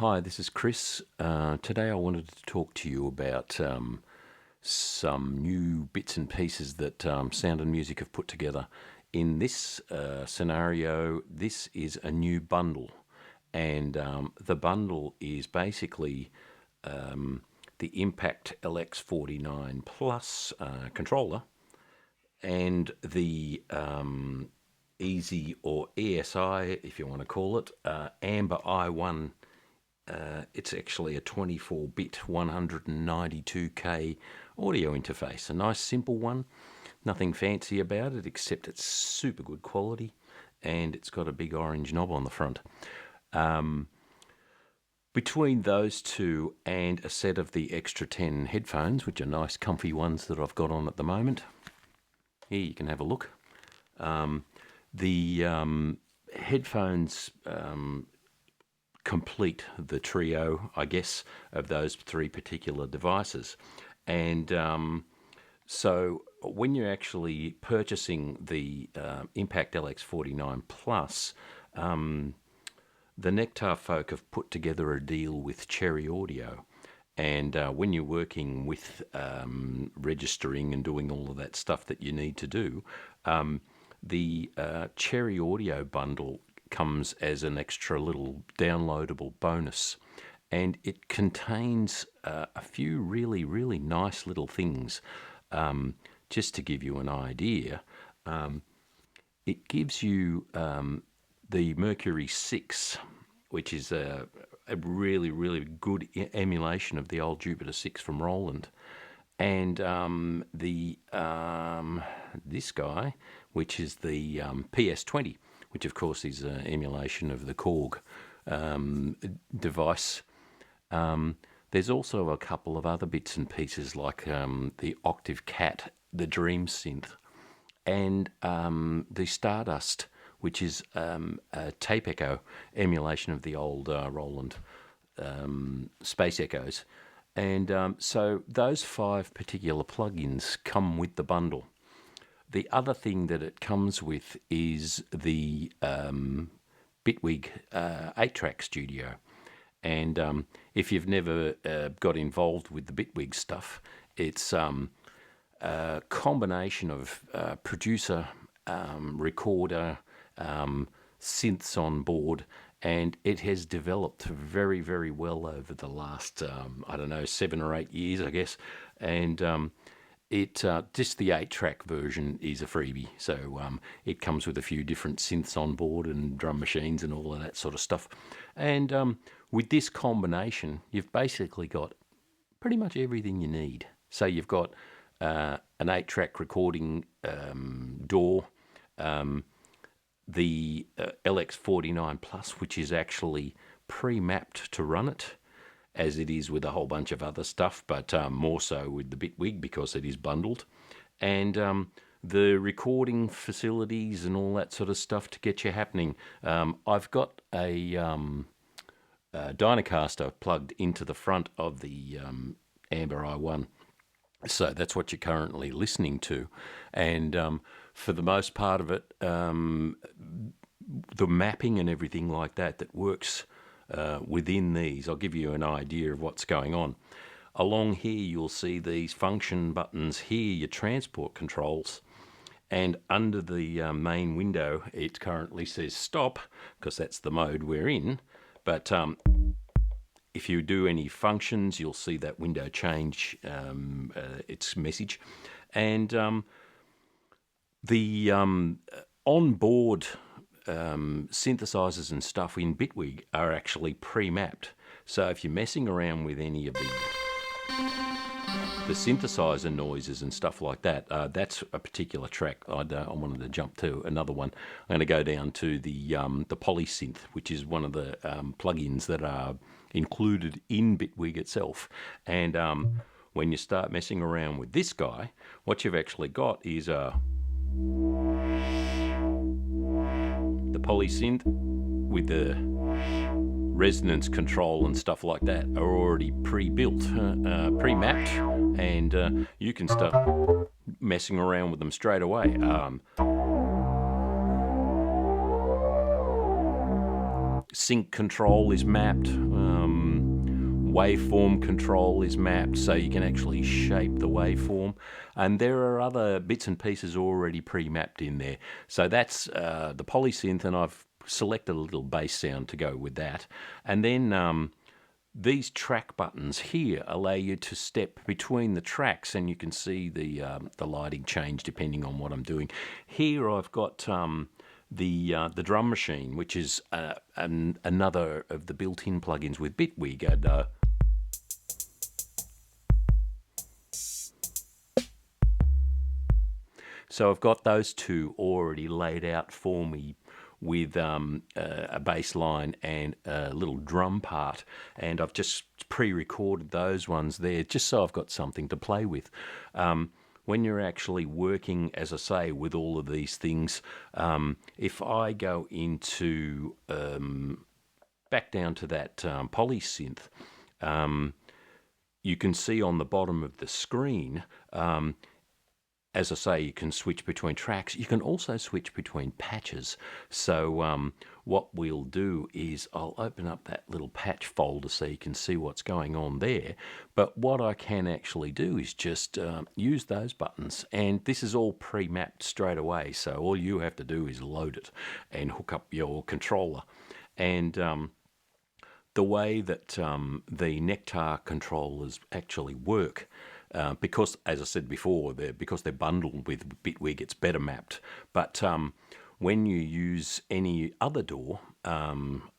Hi, this is Chris. Today I wanted to talk to you about some new bits and pieces that Sound and Music have put together. In this scenario, this is a new bundle, and the bundle is basically the Impact LX49 Plus controller and the ESI or ESI, if you want to call it, Amber i1. It's actually a 24-bit 192K audio interface. A nice simple one, nothing fancy about it except it's super good quality and it's got a big orange knob on the front. Between those two and a set of the extra 10 headphones, which are nice comfy ones that I've got on at the moment, here you can have a look. The headphones complete the trio, I guess, of those three particular devices. And so when you're actually purchasing the Impact LX49 Plus, the Nektar folk have put together a deal with Cherry Audio. And when you're working with registering and doing all of that stuff that you need to do, the Cherry Audio bundle comes as an extra little downloadable bonus, and it contains a few really, really nice little things. Just to give you an idea, it gives you the Mercury 6, which is a really, really good emulation of the old Jupiter 6 from Roland, and this guy, which is the PS20, which of course is an emulation of the Korg device. There's also a couple of other bits and pieces like the Octave Cat, the Dreamsynth, and the Stardust, which is a tape echo emulation of the old Roland Space Echoes. And so those 5 particular plugins come with the bundle. The other thing that it comes with is the Bitwig 8-track studio. And if you've never got involved with the Bitwig stuff, it's a combination of producer, recorder, synths on board, and it has developed very, very well over the last, 7 or 8 years, I guess. And just the 8-track version is a freebie, so it comes with a few different synths on board and drum machines and all of that sort of stuff. And with this combination, you've basically got pretty much everything you need. So you've got an 8-track recording DAW, the LX49 Plus, which is actually pre-mapped to run it, as it is with a whole bunch of other stuff, but more so with the Bitwig because it is bundled. And the recording facilities and all that sort of stuff to get you happening. I've got a DynaCaster plugged into the front of the Amber i1. So that's what you're currently listening to. And for the most part of it, the mapping and everything like that works within these. I'll give you an idea of what's going on. Along here, you'll see these function buttons here, your transport controls. And under the main window, it currently says stop, because that's the mode we're in. But if you do any functions, you'll see that window change its message. And the onboard synthesizers and stuff in Bitwig are actually pre-mapped. So if you're messing around with any of the synthesizer noises and stuff like that, that's a particular track. I wanted to jump to another one. I'm going to go down to the polysynth, which is one of the plugins that are included in Bitwig itself. And when you start messing around with this guy, what you've actually got is the polysynth with the resonance control and stuff like that are already pre-built, pre-mapped, and you can start messing around with them straight away. Sync control is mapped. waveform control is mapped, so you can actually shape the waveform. And there are other bits and pieces already pre-mapped in there. So that's the polysynth, and I've selected a little bass sound to go with that. And then these track buttons here allow you to step between the tracks, and you can see the lighting change depending on what I'm doing. Here I've got the drum machine, which is another of the built-in plugins with Bitwig. And, so I've got those two already laid out for me with a bass line and a little drum part, and I've just pre-recorded those ones there just so I've got something to play with. When you're actually working, as I say, with all of these things, if I go into back down to that polysynth, you can see on the bottom of the screen, as I say, you can switch between tracks. You can also switch between patches. So what we'll do is I'll open up that little patch folder so you can see what's going on there. But what I can actually do is just use those buttons. And this is all pre-mapped straight away. So all you have to do is load it and hook up your controller. And the way that the Nektar controllers actually work, because, as I said before, because they're bundled with Bitwig, it's better mapped. But when you use any other DAW,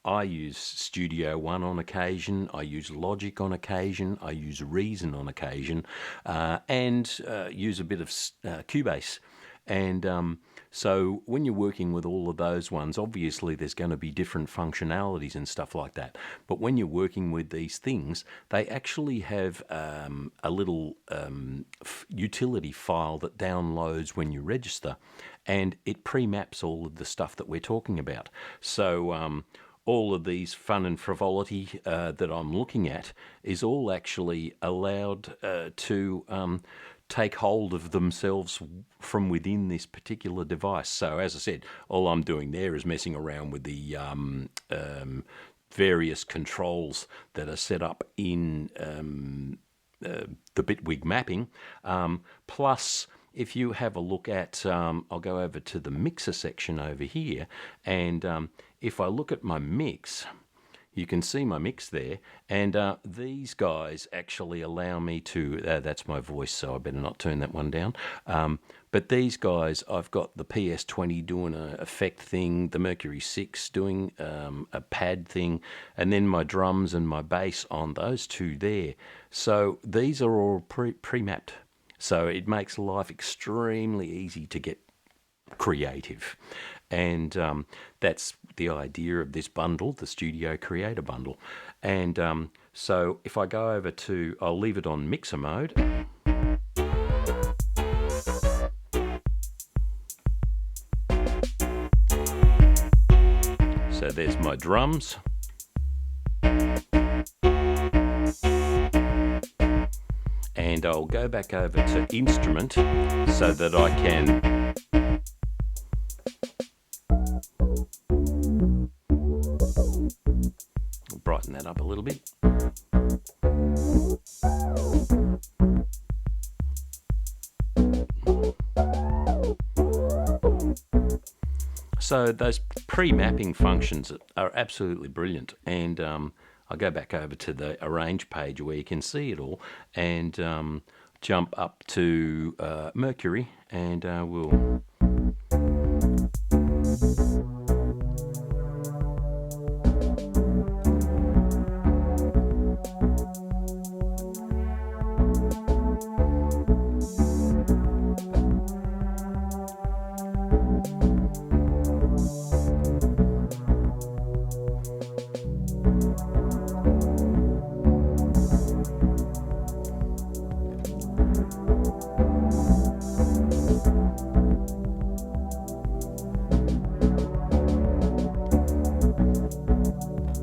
I use Studio One on occasion, I use Logic on occasion, I use Reason on occasion, and use a bit of Cubase. And so when you're working with all of those ones, obviously there's going to be different functionalities and stuff like that. But when you're working with these things, they actually have a little utility file that downloads when you register, and it pre-maps all of the stuff that we're talking about. So all of these fun and frivolity that I'm looking at is all actually allowed to take hold of themselves from within this particular device. So as I said, all I'm doing there is messing around with the various controls that are set up in the Bitwig mapping. Plus, if you have a look at, I'll go over to the mixer section over here, and if I look at my mix, you can see my mix there, and these guys actually allow me to, that's my voice, so I better not turn that one down. But these guys, I've got the PS20 doing an effect thing, the Mercury 6 doing a pad thing, and then my drums and my bass on those two there. So these are all pre-mapped. So it makes life extremely easy to get creative. And that's the idea of this bundle, the Studio Creator Bundle. And so if I go over to, I'll leave it on mixer mode. So there's my drums. And I'll go back over to instrument so that I can brighten that up a little bit. So those pre-mapping functions are absolutely brilliant, and I'll go back over to the arrange page where you can see it all, and jump up to Mercury, and we'll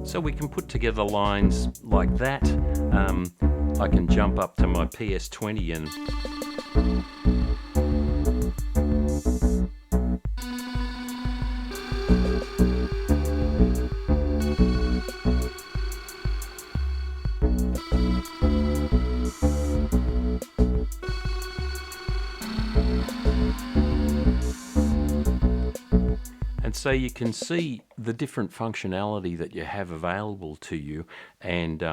so we can put together lines like that. I can jump up to my PS20 and So you can see the different functionality that you have available to you, and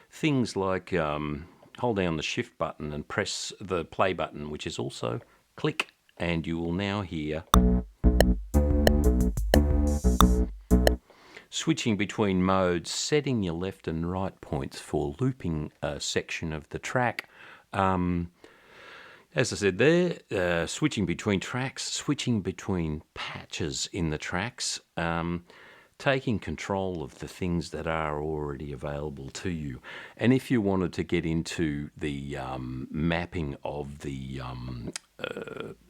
things like hold down the shift button and press the play button, which is also click, and you will now hear switching between modes, setting your left and right points for looping a section of the track. As I said there, switching between tracks, switching between patches in the tracks, taking control of the things that are already available to you. And if you wanted to get into the mapping of the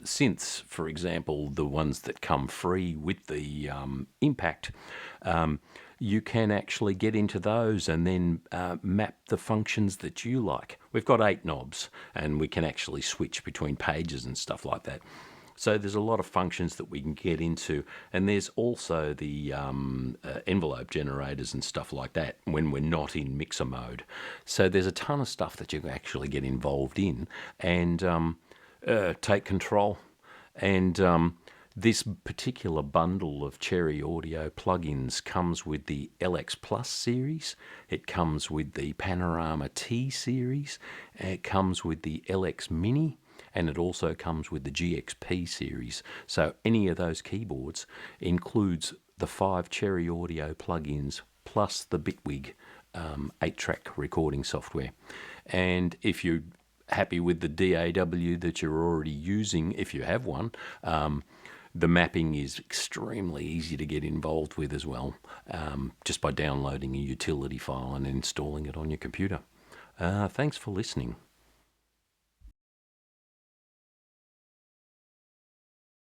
synths, for example, the ones that come free with the Impact, you can actually get into those and then map the functions that you like. We've got 8 knobs, and we can actually switch between pages and stuff like that. So there's a lot of functions that we can get into, and there's also the envelope generators and stuff like that when we're not in mixer mode. So there's a ton of stuff that you can actually get involved in and take control. And this particular bundle of Cherry Audio plugins comes with the LX Plus series, it comes with the Panorama T series, it comes with the LX Mini, and it also comes with the GXP series. So any of those keyboards includes the 5 Cherry Audio plugins plus the Bitwig 8-track recording software. And if you're happy with the DAW that you're already using, if you have one, the mapping is extremely easy to get involved with as well, just by downloading a utility file and installing it on your computer. Thanks for listening.